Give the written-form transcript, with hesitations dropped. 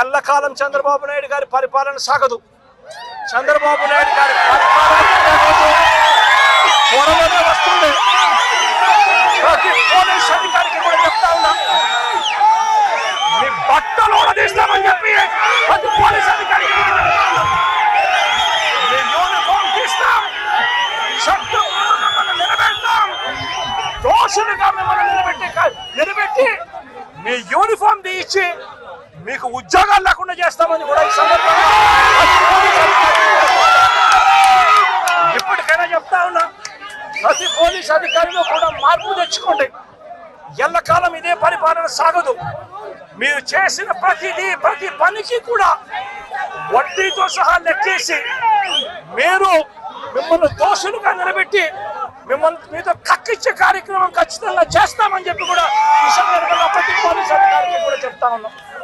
ఎల్లకాలం చంద్రబాబు నాయుడు గారి పరిపాలన సాగదు. చంద్రబాబు నాయుడు గారి పరిపాలన త్వరలోనే వస్తుంది. ప్రతి పోలీస్ అధికారికి కూడా చెప్తా ఉన్నా, మీ బట్టలు తీస్తామని చెప్పి ప్రతి పోలీస్ అధికారికి మీ యూనిఫామ్ తీస్తాం, చట్టం నిలబెడతాం, దోషులుగా మిమ్మల్ని నిలబెట్టి మీ యూనిఫామ్ తీయించి మీకు ఉద్యోగాలు లేకుండా చేస్తామని కూడా ఈ సందర్భంగా ఇప్పటికైనా చెప్తా ఉన్నా, ప్రతి పోలీస్ అధికారిలో కూడా మార్పు తెచ్చుకోండి. ఎల్లకాలం ఇదే పరిపాలన సాగదు. మీరు చేసిన ప్రతి పనికి కూడా వడ్డీతో సహా లెక్కేసి మిమ్మల్ని దోషులుగా నిలబెట్టి మీతో కక్కిచ్చే కార్యక్రమం ఖచ్చితంగా చేస్తామని చెప్పి కూడా ఈ సందర్భంగా ప్రతి పోలీస్ అధికారికి కూడా చెప్తా ఉన్నాం.